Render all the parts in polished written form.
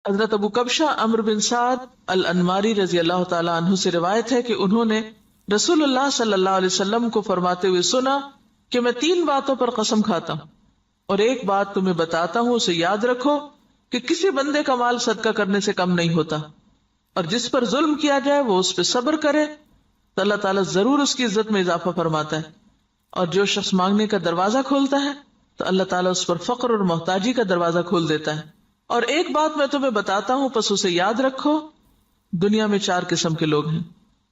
حضرت ابو کبشہ عمرو بن سعد الانماری رضی اللہ تعالی عنہ سے روایت ہے کہ انہوں نے رسول اللہ صلی اللہ علیہ وسلم کو فرماتے ہوئے سنا کہ میں 3 باتوں پر قسم کھاتا ہوں اور ایک بات تمہیں بتاتا ہوں، اسے یاد رکھو کہ کسی بندے کا مال صدقہ کرنے سے کم نہیں ہوتا، اور جس پر ظلم کیا جائے وہ اس پہ صبر کرے تو اللہ تعالیٰ ضرور اس کی عزت میں اضافہ فرماتا ہے، اور جو شخص مانگنے کا دروازہ کھولتا ہے تو اللہ تعالیٰ اس پر فقر اور محتاجی کا دروازہ کھول دیتا ہے۔ اور ایک بات میں تمہیں بتاتا ہوں، پس اسے یاد رکھو، دنیا میں 4 قسم کے لوگ ہیں۔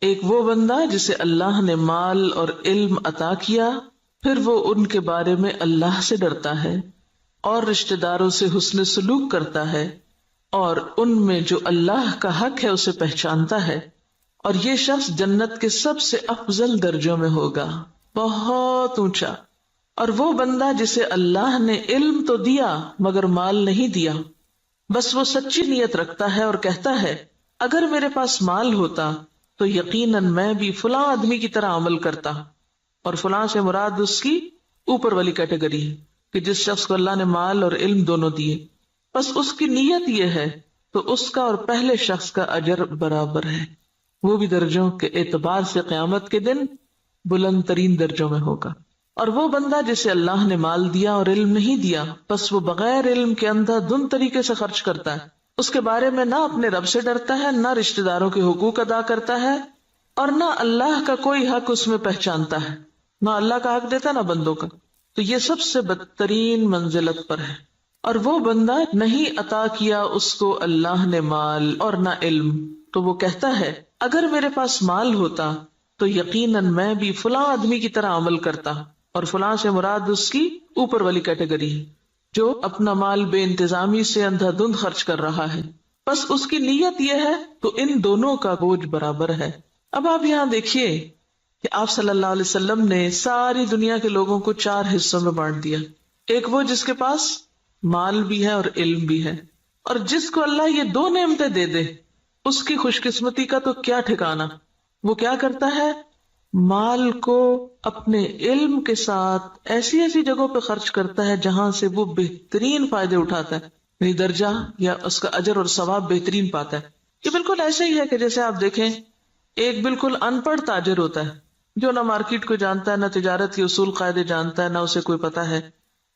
ایک وہ بندہ جسے اللہ نے مال اور علم عطا کیا، پھر وہ ان کے بارے میں اللہ سے ڈرتا ہے اور رشتہ داروں سے حسن سلوک کرتا ہے، اور ان میں جو اللہ کا حق ہے اسے پہچانتا ہے، اور یہ شخص جنت کے سب سے افضل درجوں میں ہوگا، بہت اونچا۔ اور وہ بندہ جسے اللہ نے علم تو دیا مگر مال نہیں دیا، بس وہ سچی نیت رکھتا ہے اور کہتا ہے اگر میرے پاس مال ہوتا تو یقیناً میں بھی فلاں آدمی کی طرح عمل کرتا، اور فلاں سے مراد اس کی اوپر والی کیٹیگری ہے کہ جس شخص کو اللہ نے مال اور علم دونوں دیے، بس اس کی نیت یہ ہے تو اس کا اور پہلے شخص کا اجر برابر ہے، وہ بھی درجوں کے اعتبار سے قیامت کے دن بلند ترین درجوں میں ہوگا۔ اور وہ بندہ جسے اللہ نے مال دیا اور علم نہیں دیا، بس وہ بغیر علم کے اندھا دھند طریقے سے خرچ کرتا ہے، اس کے بارے میں نہ اپنے رب سے ڈرتا ہے، نہ رشتہ داروں کے حقوق ادا کرتا ہے، اور نہ اللہ کا کوئی حق اس میں پہچانتا ہے، نہ اللہ کا حق دیتا نہ بندوں کا، تو یہ سب سے بدترین منزلت پر ہے۔ اور وہ بندہ نہیں عطا کیا اس کو اللہ نے مال اور نہ علم، تو وہ کہتا ہے اگر میرے پاس مال ہوتا تو یقیناً میں بھی فلاں آدمی کی طرح عمل کرتا، اور فلاں سے مراد اس کی اوپر والی کیٹیگری ہے جو اپنا مال بے انتظامی سے اندھا دھند خرچ کر رہا ہے، بس اس کی نیت یہ ہے تو ان دونوں کا بوجھ برابر ہے۔ اب آپ یہاں دیکھیے کہ آپ صلی اللہ علیہ وسلم نے ساری دنیا کے لوگوں کو 4 حصوں میں بانٹ دیا۔ ایک وہ جس کے پاس مال بھی ہے اور علم بھی ہے، اور جس کو اللہ یہ 2 نعمتیں دے دے اس کی خوش قسمتی کا تو کیا ٹھکانا۔ وہ کیا کرتا ہے؟ مال کو اپنے علم کے ساتھ ایسی ایسی جگہوں پہ خرچ کرتا ہے جہاں سے وہ بہترین فائدے اٹھاتا ہے، یعنی درجہ یا اس کا اجر اور ثواب بہترین پاتا ہے۔ یہ بالکل ایسے ہی ہے کہ جیسے آپ دیکھیں ایک بالکل ان پڑھ تاجر ہوتا ہے جو نہ مارکیٹ کو جانتا ہے، نہ تجارت کے اصول قاعدے جانتا ہے، نہ اسے کوئی پتا ہے،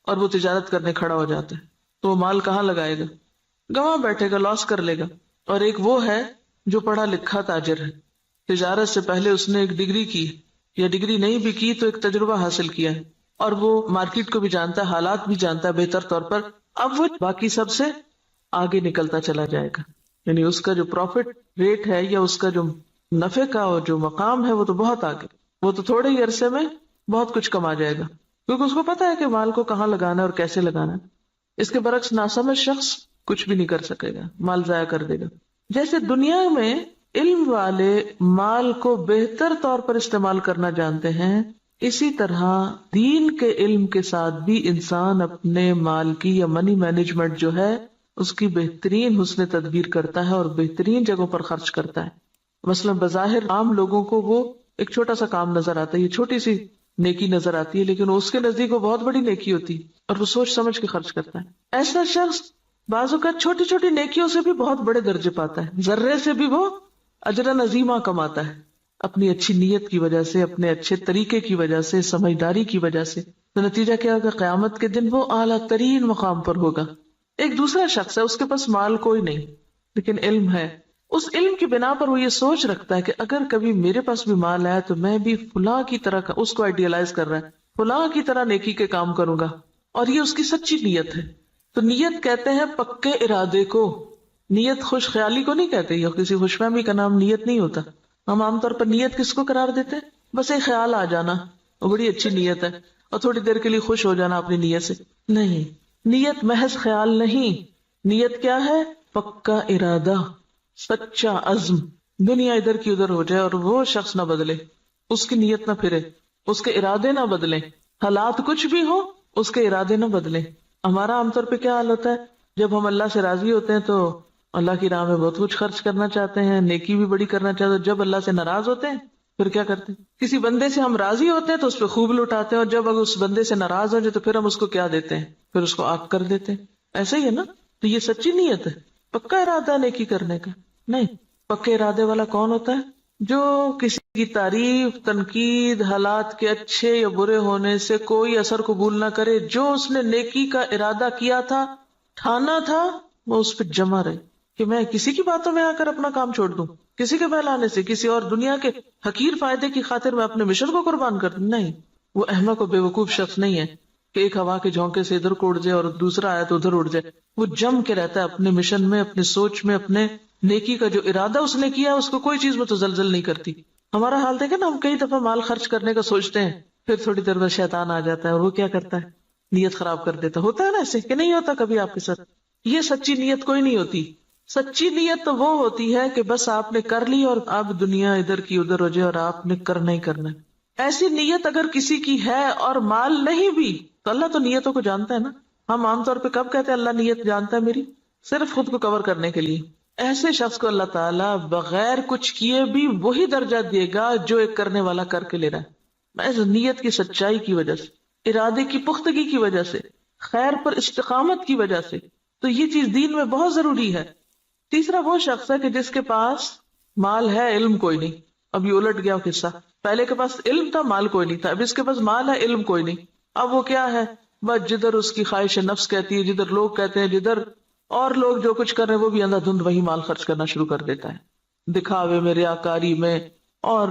اور وہ تجارت کرنے کھڑا ہو جاتا ہے، تو وہ مال کہاں لگائے گا؟ گواں بیٹھے گا، لاس کر لے گا۔ اور ایک وہ ہے جو پڑھا لکھا تاجر ہے، تجارت سے پہلے اس نے ایک ڈگری کی، یا ڈگری نہیں بھی کی تو ایک تجربہ حاصل کیا ہے، اور وہ مارکیٹ کو بھی جانتا ہے، حالات بھی جانتا ہے بہتر طور پر، اب وہ باقی سب سے آگے نکلتا چلا جائے گا، یعنی اس کا جو پروفٹ ریٹ ہے یا اس کا جو نفع کا جو مقام ہے وہ تو بہت آگے، وہ تو تھوڑے ہی عرصے میں بہت کچھ کما جائے گا، کیونکہ اس کو پتا ہے کہ مال کو کہاں لگانا ہے اور کیسے لگانا ہے۔ اس کے برعکس ناسمجھ شخص کچھ بھی نہیں کر سکے گا، مال ضائع کر دے گا۔ جیسے دنیا میں علم والے مال کو بہتر طور پر استعمال کرنا جانتے ہیں، اسی طرح دین کے علم کے ساتھ بھی انسان اپنے مال کی یا منی مینجمنٹ جو ہے اس کی بہترین حسن تدبیر کرتا ہے اور بہترین جگہوں پر خرچ کرتا ہے۔ مثلا بظاہر عام لوگوں کو وہ ایک چھوٹا سا کام نظر آتا ہے، یہ چھوٹی سی نیکی نظر آتی ہے، لیکن اس کے نزدیک وہ بہت بڑی نیکی ہوتی ہے اور وہ سوچ سمجھ کے خرچ کرتا ہے۔ ایسا شخص بعض اوقات چھوٹی چھوٹی نیکیوں سے بھی بہت بڑے درجے پاتا ہے، ذرے سے بھی وہ اجر عظیمہ کماتا ہے، اپنی اچھی نیت کی وجہ سے، اپنے اچھے طریقے کی وجہ سے، سمجھداری کی وجہ سے۔ تو نتیجہ کیا ہوگا؟ قیامت کے دن وہ اعلیٰ ترین مقام پر ہوگا۔ ایک دوسرا شخص ہے، اس کے پاس مال کوئی نہیں لیکن علم ہے، اس علم کی بنا پر وہ یہ سوچ رکھتا ہے کہ اگر کبھی میرے پاس بھی مال آیا تو میں بھی فلاں کی طرح کا، اس کو آئیڈیالائز کر رہا ہے، فلاں کی طرح نیکی کے کام کروں گا، اور یہ اس کی سچی نیت ہے۔ تو نیت کہتے ہیں پکے ارادے کو، نیت خوش خیالی کو نہیں کہتے، یا کسی خوش فہمی کا نام نیت نہیں ہوتا۔ ہم عام طور پر نیت کس کو قرار دیتے ہیں؟ بس ایک خیال آ جانا، وہ بڑی اچھی نیت ہے، اور تھوڑی دیر کے لیے خوش ہو جانا اپنی نیت سے۔ نہیں، نیت محض خیال نہیں، نیت کیا ہے؟ پکا ارادہ، سچا عزم۔ دنیا ادھر کی ادھر ہو جائے اور وہ شخص نہ بدلے، اس کی نیت نہ پھرے، اس کے ارادے نہ بدلیں، حالات کچھ بھی ہو اس کے ارادے نہ بدلیں۔ ہمارا عام طور پہ کیا حال ہوتا ہے؟ جب ہم اللہ سے راضی ہوتے ہیں تو اللہ کی راہ میں بہت کچھ خرچ کرنا چاہتے ہیں، نیکی بھی بڑی کرنا چاہتے ہیں۔ جب اللہ سے ناراض ہوتے ہیں پھر کیا کرتے ہیں؟ کسی بندے سے ہم راضی ہوتے ہیں تو اس پہ خوب لٹاتے ہیں، اور جب اگر اس بندے سے ناراض ہو جائے تو پھر ہم اس کو کیا دیتے ہیں؟ پھر اس کو آگ کر دیتے ہیں۔ ایسا ہی ہے نا؟ تو یہ سچی نیت ہے۔ پکا ارادہ نیکی کرنے کا نہیں. پکے ارادے والا کون ہوتا ہے؟ جو کسی کی تعریف، تنقید، حالات کے اچھے یا برے ہونے سے کوئی اثر قبول نہ کرے. جو اس نے نیکی کا ارادہ کیا تھا، ٹھانا تھا، وہ اس پہ جمع رہے کہ میں کسی کی باتوں میں آ کر اپنا کام چھوڑ دوں، کسی کے بہلانے سے، کسی اور دنیا کے حقیر فائدے کی خاطر میں اپنے مشن کو قربان کر دوں. نہیں، وہ احمق و بے وقوف شخص نہیں ہے کہ ایک ہوا کے جھونکے سے ادھر کو اڑ جائے اور دوسرا آیا تو ادھر اڑ جائے. وہ جم کے رہتا ہے اپنے مشن میں، اپنے سوچ میں، اپنے نیکی کا جو ارادہ اس نے کیا اس کو کوئی چیز متزلزل نہیں کرتی. ہمارا حال دیکھیں نا، ہم کئی دفعہ مال خرچ کرنے کا سوچتے ہیں، پھر تھوڑی دیر بعد شیطان آ جاتا ہے اور وہ کیا کرتا ہے؟ نیت خراب کر دیتا. ہوتا ہے نا ایسے کہ نہیں ہوتا کبھی آپ کے ساتھ؟ یہ سچی نیت کوئی نہیں ہوتی. سچی نیت تو وہ ہوتی ہے کہ بس آپ نے کر لی اور اب دنیا ادھر کی ادھر ہو جائے اور آپ نے کرنا ہی کرنا ہے. ایسی نیت اگر کسی کی ہے اور مال نہیں بھی تو اللہ تو نیتوں کو جانتا ہے نا. ہم عام طور پہ کب کہتے ہیں اللہ نیت جانتا ہے میری؟ صرف خود کو کور کرنے کے لیے. ایسے شخص کو اللہ تعالیٰ بغیر کچھ کیے بھی وہی درجہ دے گا جو ایک کرنے والا کر کے لے رہا ہے. ایسے نیت کی سچائی کی وجہ سے، ارادے کی پختگی کی وجہ سے، خیر پر استقامت کی وجہ سے. تو یہ چیز دین میں بہت ضروری ہے. تیسرا وہ شخص ہے کہ جس کے پاس مال ہے، علم کوئی نہیں. اب یہ الٹ گیا قصہ. پہلے کے پاس علم تھا، مال کوئی نہیں تھا. اب اس کے پاس مال ہے، علم کوئی نہیں. اب وہ کیا ہے؟ بس جدھر اس کی خواہش نفس کہتی ہے، جدھر لوگ کہتے ہیں، جدھر اور لوگ جو کچھ کر رہے ہیں وہ بھی اندھا دھند وہی مال خرچ کرنا شروع کر دیتا ہے، دکھاوے میں، ریاکاری میں اور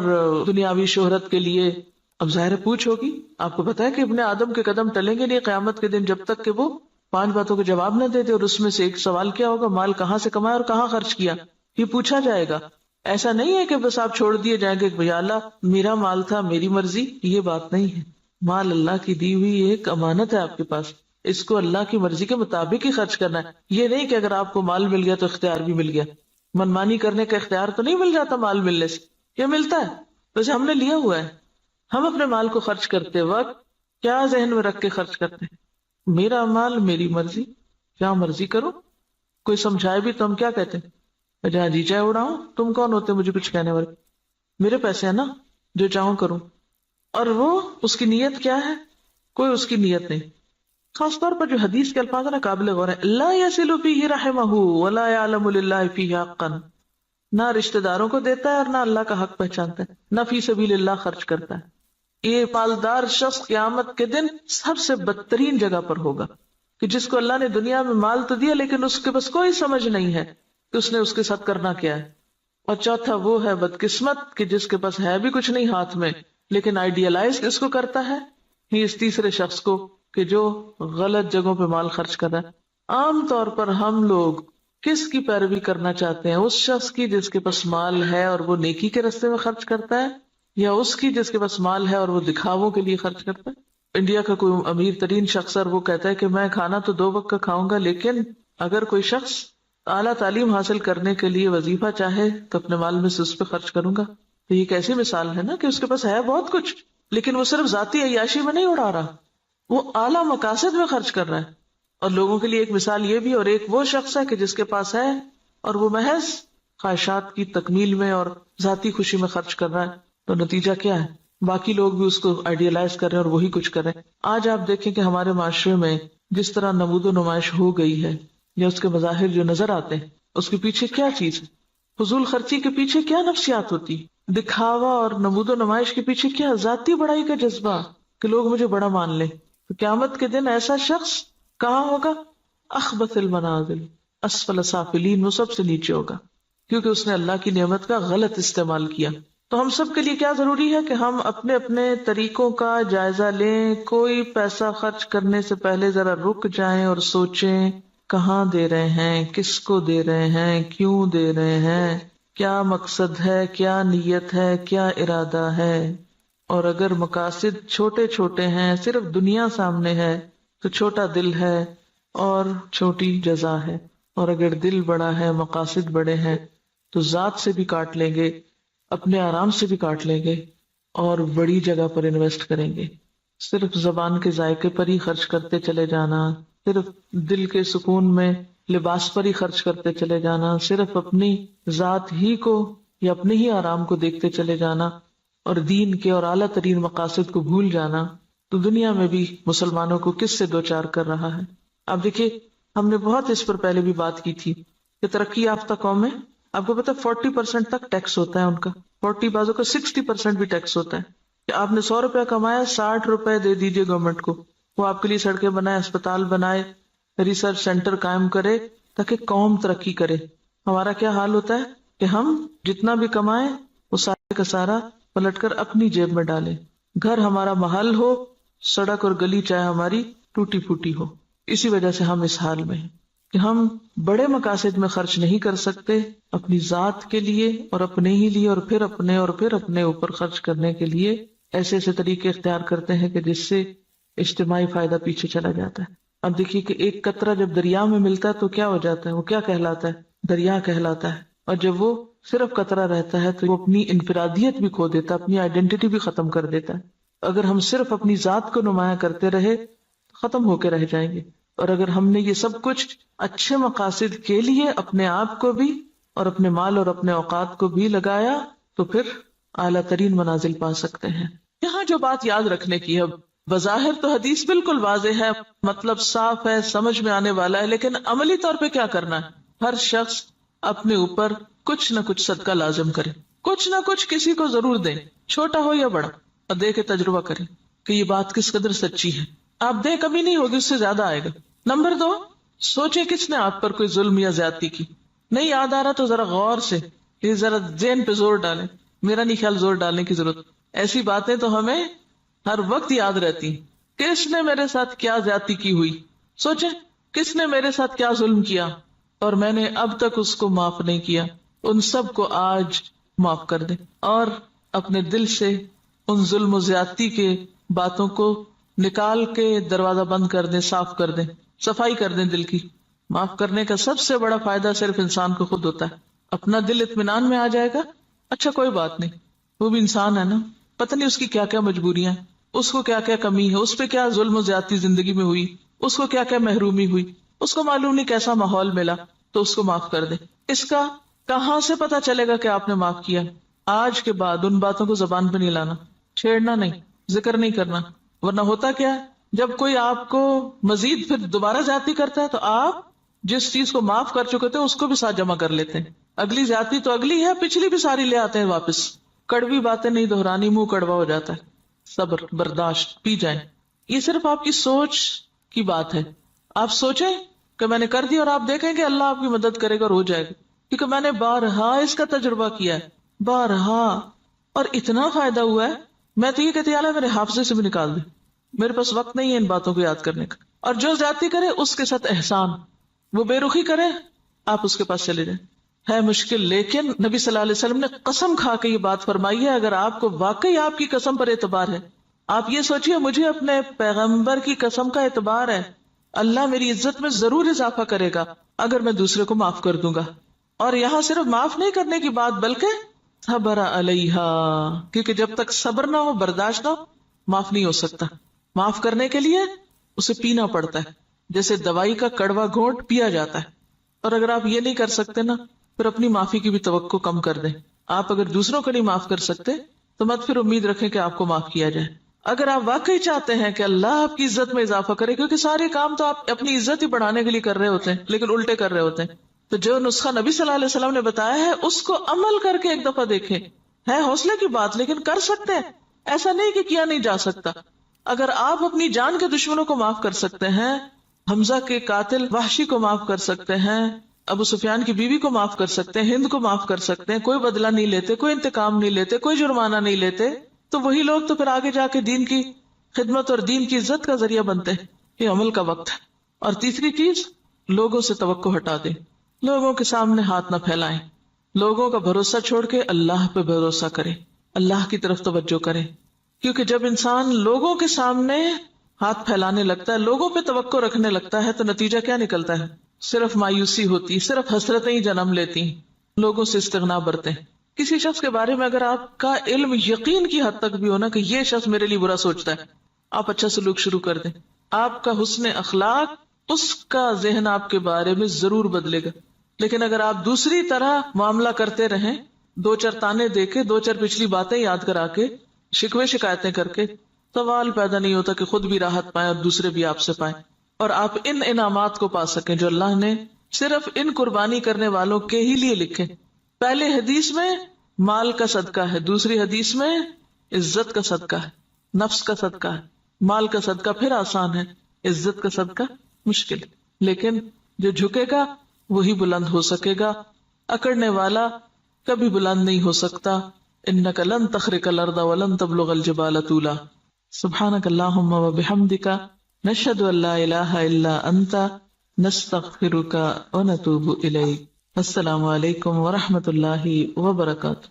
دنیاوی شہرت کے لیے. اب ظاہر پوچھ ہوگی. آپ کو پتا ہے کہ ابن آدم کے قدم ٹلیں گے نہیں قیامت کے دن جب تک کہ وہ 5 باتوں کا جواب نہ دے دے. اور اس میں سے ایک سوال کیا ہوگا؟ مال کہاں سے کمایا اور کہاں خرچ کیا، یہ پوچھا جائے گا. ایسا نہیں ہے کہ بس آپ چھوڑ دیے جائیں گے کہ بھیا اللہ میرا مال تھا، میری مرضی. یہ بات نہیں ہے. مال اللہ کی دی ہوئی ایک امانت ہے آپ کے پاس، اس کو اللہ کی مرضی کے مطابق ہی خرچ کرنا ہے. یہ نہیں کہ اگر آپ کو مال مل گیا تو اختیار بھی مل گیا. منمانی کرنے کا اختیار تو نہیں مل جاتا مال ملنے سے. یہ ملتا ہے ویسے ہم نے لیا ہوا ہے. ہم اپنے مال کو خرچ کرتے وقت کیا ذہن میں رکھ کے خرچ کرتے ہیں؟ میرا مال، میری مرضی، کیا مرضی کرو. کوئی سمجھائے بھی تو ہم کیا کہتے ہیں؟ جہاں جی چاہے اڑاؤں. تم کون ہوتے مجھے کچھ کہنے والے؟ میرے پیسے ہیں نا، جو چاہوں کروں. اور وہ اس کی نیت کیا ہے؟ کوئی اس کی نیت نہیں. خاص طور پر جو حدیث کے الفاظ ہیں نا قابل غور ہے. لا یصل فیہ رحمہ ولا یعلم للہ فیہ حقا. نہ رشتہ داروں کو دیتا ہے اور نہ اللہ کا حق پہچانتا ہے، نہ فی سبیل اللہ خرچ کرتا ہے. یہ مالدار شخص قیامت کے دن سب سے بدترین جگہ پر ہوگا کہ جس کو اللہ نے دنیا میں مال تو دیا لیکن اس کے بس کوئی سمجھ نہیں ہے کہ اس نے اس کے ساتھ کرنا کیا ہے. اور چوتھا وہ ہے بدقسمت کہ جس کے پاس ہے بھی کچھ نہیں ہاتھ میں لیکن آئیڈیالائز اس کو کرتا ہے. ہی اس تیسرے شخص کو کہ جو غلط جگہوں پہ مال خرچ کر رہا ہے. عام طور پر ہم لوگ کس کی پیروی کرنا چاہتے ہیں؟ اس شخص کی جس کے پاس مال ہے اور وہ نیکی کے راستے میں خرچ کرتا ہے، یا اس کی جس کے پاس مال ہے اور وہ دکھاووں کے لیے خرچ کرتا ہے؟ انڈیا کا کوئی امیر ترین شخص اور وہ کہتا ہے کہ میں کھانا تو 2 وقت کا کھاؤں گا، لیکن اگر کوئی شخص اعلیٰ تعلیم حاصل کرنے کے لیے وظیفہ چاہے تو اپنے مال میں سے اس پہ خرچ کروں گا. تو یہ کیسی مثال ہے نا کہ اس کے پاس ہے بہت کچھ لیکن وہ صرف ذاتی عیاشی میں نہیں اڑا رہا، وہ اعلیٰ مقاصد میں خرچ کر رہا ہے. اور لوگوں کے لیے ایک مثال یہ بھی، اور ایک وہ شخص ہے کہ جس کے پاس ہے اور وہ محض خواہشات کی تکمیل میں اور ذاتی خوشی میں خرچ کر رہا ہے. تو نتیجہ کیا ہے؟ باقی لوگ بھی اس کو آئیڈیالائز کر رہے ہیں اور وہی کچھ کر رہے ہیں. آج آپ دیکھیں کہ ہمارے معاشرے میں جس طرح نمود و نمائش ہو گئی ہے یا اس کے مظاہر جو نظر آتے ہیں، اس کے پیچھے کیا چیز ہے؟ فضول خرچی کے پیچھے کیا نفسیات ہوتی؟ دکھاوا اور نمود و نمائش کے پیچھے کیا ذاتی بڑائی کا جذبہ کہ لوگ مجھے بڑا مان لیں. تو قیامت کے دن ایسا شخص کہاں ہوگا؟ اخبث المنازل اسفل سافلین، وہ سب سے نیچے ہوگا کیونکہ اس نے اللہ کی نعمت کا غلط استعمال کیا. تو ہم سب کے لیے کیا ضروری ہے کہ ہم اپنے اپنے طریقوں کا جائزہ لیں. کوئی پیسہ خرچ کرنے سے پہلے ذرا رک جائیں اور سوچیں کہاں دے رہے ہیں، کس کو دے رہے ہیں، کیوں دے رہے ہیں، کیا مقصد ہے، کیا نیت ہے، کیا ارادہ ہے. اور اگر مقاصد چھوٹے چھوٹے ہیں، صرف دنیا سامنے ہے تو چھوٹا دل ہے اور چھوٹی جزا ہے. اور اگر دل بڑا ہے، مقاصد بڑے ہیں تو ذات سے بھی کاٹ لیں گے، اپنے آرام سے بھی کاٹ لیں گے اور بڑی جگہ پر انویسٹ کریں گے. صرف زبان کے ذائقے پر ہی خرچ کرتے چلے جانا، صرف دل کے سکون میں لباس پر ہی خرچ کرتے چلے جانا، صرف اپنی ذات ہی کو یا اپنے ہی آرام کو دیکھتے چلے جانا اور دین کے اور اعلیٰ ترین مقاصد کو بھول جانا، تو دنیا میں بھی مسلمانوں کو کس سے دوچار کر رہا ہے. اب دیکھیے، ہم نے بہت اس پر پہلے بھی بات کی تھی کہ ترقی یافتہ قومیں، آپ کو پتا 40% تک ٹیکس ہوتا ہے ان کا، 40 بازوں کا 60% بھی ٹیکس ہوتا ہے، کہ آپ نے 100 روپے کمایا 60 روپے دے دیجئے گورنمنٹ کو، وہ آپ کے لیے سڑکیں بنائے، اسپتال بنائے، ریسرچ سینٹر قائم کرے تاکہ قوم ترقی کرے۔ ہمارا کیا حال ہوتا ہے کہ ہم جتنا بھی کمائیں وہ سارے کا سارا پلٹ کر اپنی جیب میں ڈالیں، گھر ہمارا محل ہو، سڑک اور گلی چاہے ہماری ٹوٹی پھوٹی ہو۔ اسی وجہ سے ہم اس حال میں ہیں کہ ہم بڑے مقاصد میں خرچ نہیں کر سکتے، اپنی ذات کے لیے اور اپنے ہی لیے، اور پھر اپنے اوپر خرچ کرنے کے لیے ایسے ایسے طریقے اختیار کرتے ہیں کہ جس سے اجتماعی فائدہ پیچھے چلا جاتا ہے۔ اب دیکھیے کہ ایک قطرہ جب دریا میں ملتا ہے تو کیا ہو جاتا ہے، وہ کیا کہلاتا ہے؟ دریا کہلاتا ہے۔ اور جب وہ صرف قطرہ رہتا ہے تو وہ اپنی انفرادیت بھی کھو دیتا ہے، اپنی آئیڈینٹی بھی ختم کر دیتا ہے۔ اگر ہم صرف اپنی ذات کو نمایاں کرتے رہے تو ختم ہو کے رہ جائیں گے، اور اگر ہم نے یہ سب کچھ اچھے مقاصد کے لیے اپنے آپ کو بھی اور اپنے مال اور اپنے اوقات کو بھی لگایا تو پھر اعلیٰ ترین منازل پا سکتے ہیں۔ یہاں جو بات یاد رکھنے کی ہے، بظاہر تو حدیث بالکل واضح ہے، مطلب صاف ہے، سمجھ میں آنے والا ہے، لیکن عملی طور پہ کیا کرنا ہے؟ ہر شخص اپنے اوپر کچھ نہ کچھ صدقہ لازم کرے، کچھ نہ کچھ کسی کو ضرور دیں، چھوٹا ہو یا بڑا، اور دے کے تجربہ کریں کہ یہ بات کس قدر سچی ہے۔ آپ دے کمی نہیں ہوگی، اس سے زیادہ آئے گا۔ نمبر 2، سوچیں کس نے آپ پر کوئی ظلم یا زیادتی کی، نہیں یاد آ رہا تو ذرا غور سے یہ ذرا ذہن پہ زور ڈالیں۔ میرا نہیں خیال زور ڈالنے کی ضرورت، ایسی باتیں تو ہمیں ہر وقت یاد رہتی ہیں۔ کس نے میرے ساتھ کیا زیادتی کی ہوئی، سوچیں کس نے میرے ساتھ کیا ظلم کیا اور میں نے اب تک اس کو معاف نہیں کیا، ان سب کو آج معاف کر دیں، اور اپنے دل سے ان ظلم و زیادتی کے باتوں کو نکال کے دروازہ بند کر دیں، صاف کر دیں، صفائی کر دیں دل کی۔ معاف کرنے کا سب سے بڑا فائدہ صرف انسان کو خود ہوتا ہے، اپنا دل اطمینان میں آ جائے گا، اچھا کوئی بات نہیں، وہ بھی انسان ہے نا، پتہ نہیں اس کی کیا کیا مجبوریاں، اس کو کیا کیا کمی ہے، اس پہ کیا ظلم و زیادتی زندگی میں ہوئی، اس کو کیا کیا محرومی ہوئی، اس کو معلوم نہیں کیسا ماحول ملا، تو اس کو معاف کر دیں۔ اس کا کہاں سے پتا چلے گا کہ آپ نے معاف کیا؟ آج کے بعد ان باتوں کو زبان پہ نہیں لانا، چھیڑنا نہیں، ذکر نہیں کرنا، ورنہ ہوتا کیا ہے، جب کوئی آپ کو مزید پھر دوبارہ زیادتی کرتا ہے تو آپ جس چیز کو معاف کر چکے تھے اس کو بھی ساتھ جمع کر لیتے ہیں، اگلی زیادتی تو اگلی ہے، پچھلی بھی ساری لے آتے ہیں واپس۔ کڑوی باتیں نہیں دہرانی، منہ کڑوا ہو جاتا ہے۔ صبر، برداشت، پی جائیں۔ یہ صرف آپ کی سوچ کی بات ہے، آپ سوچیں کہ میں نے کر دی، اور آپ دیکھیں کہ اللہ آپ کی مدد کرے گا اور ہو جائے گا، کیونکہ میں نے بارہا اس کا تجربہ کیا ہے، بارہا، اور اتنا فائدہ ہوا ہے، میں تو یہ کہتی اللہ میرے حافظے سے بھی نکال دے، میرے پاس وقت نہیں ہے ان باتوں کو یاد کرنے کا۔ اور جو زیادتی کرے اس کے ساتھ احسان، وہ بے رخی کرے، آپ اس کے پاس چلے جائیں۔ ہے مشکل، لیکن نبی صلی اللہ علیہ وسلم نے قسم کھا کے یہ بات فرمائی ہے، اگر آپ کو واقعی آپ کی قسم پر اعتبار ہے، آپ یہ سوچئے مجھے اپنے پیغمبر کی قسم کا اعتبار ہے، اللہ میری عزت میں ضرور اضافہ کرے گا اگر میں دوسرے کو معاف کر دوں گا۔ اور یہاں صرف معاف نہیں کرنے کی بات بلکہ صبر علیہا، کیونکہ جب تک صبر نہ ہو، برداشت نہ ہو، معاف نہیں ہو سکتا۔ معاف کرنے کے لیے اسے پینا پڑتا ہے، جیسے دوائی کا کڑوا گھونٹ پیا جاتا ہے۔ اور اگر آپ یہ نہیں کر سکتے نا، پھر اپنی معافی کی بھی توقع کم کر دیں۔ آپ اگر دوسروں کو نہیں معاف کر سکتے تو مت پھر امید رکھیں کہ آپ کو معاف کیا جائے۔ اگر آپ واقعی چاہتے ہیں کہ اللہ آپ کی عزت میں اضافہ کرے، کیونکہ سارے کام تو آپ اپنی عزت ہی بڑھانے کے لیے کر رہے ہوتے ہیں لیکن الٹے کر رہے ہوتے ہیں، تو جو نسخہ نبی صلی اللہ علیہ وسلم نے بتایا ہے اس کو عمل کر کے ایک دفعہ دیکھیں۔ ہے حوصلے کی بات لیکن کر سکتے ہیں، ایسا نہیں کہ کیا نہیں جا سکتا۔ اگر آپ اپنی جان کے دشمنوں کو معاف کر سکتے ہیں، حمزہ کے قاتل وحشی کو معاف کر سکتے ہیں، ابو سفیان کی بیوی کو معاف کر سکتے ہیں، ہند کو معاف کر سکتے ہیں، کوئی بدلہ نہیں لیتے، کوئی انتقام نہیں لیتے، کوئی جرمانہ نہیں لیتے، تو وہی لوگ تو پھر آگے جا کے دین کی خدمت اور دین کی عزت کا ذریعہ بنتے ہیں۔ یہ عمل کا وقت ہے۔ اور تیسری چیز، لوگوں سے توقع ہٹا دیں، لوگوں کے سامنے ہاتھ نہ پھیلائیں، لوگوں کا بھروسہ چھوڑ کے اللہ پہ بھروسہ کریں، اللہ کی طرف توجہ کریں، کیونکہ جب انسان لوگوں کے سامنے ہاتھ پھیلانے لگتا ہے، لوگوں پہ توقع رکھنے لگتا ہے، تو نتیجہ کیا نکلتا ہے؟ صرف مایوسی ہوتی، صرف حسرتیں ہی جنم لیتی، لوگوں سے استغنا برتے ہیں۔ کسی شخص کے بارے میں اگر آپ کا علم یقین کی حد تک بھی ہونا کہ یہ شخص میرے لیے برا سوچتا ہے، آپ اچھا سلوک شروع کر دیں، آپ کا حسن اخلاق اس کا ذہن آپ کے بارے میں ضرور بدلے گا۔ لیکن اگر آپ دوسری طرح معاملہ کرتے رہیں، دو چار تانے دے کے، دو چار پچھلی باتیں یاد کرا کے، شکوے شکایتیں کر کے، سوال پیدا نہیں ہوتا کہ خود بھی راحت پائیں اور دوسرے بھی آپ سے پائیں، اور آپ ان انعامات کو پا سکیں جو اللہ نے صرف ان قربانی کرنے والوں کے ہی لیے لکھے. پہلے حدیث میں مال کا صدقہ ہے، دوسری حدیث میں عزت کا صدقہ ہے، نفس کا صدقہ ہے. مال کا صدقہ پھر آسان ہے، عزت کا صدقہ مشکل. لیکن جو جھکے گا وہی بلند ہو سکے گا، اکڑنے والا کبھی بلند نہیں ہو سکتا. انک لن تخرق الارض ولن تبلغ الجبال طولا. سبحانک اللہم وبحمدک نشہد ان لا الہ الا انت نستغفرک ونتوب الیک. السلام علیکم ورحمۃ اللہ وبرکاتہ.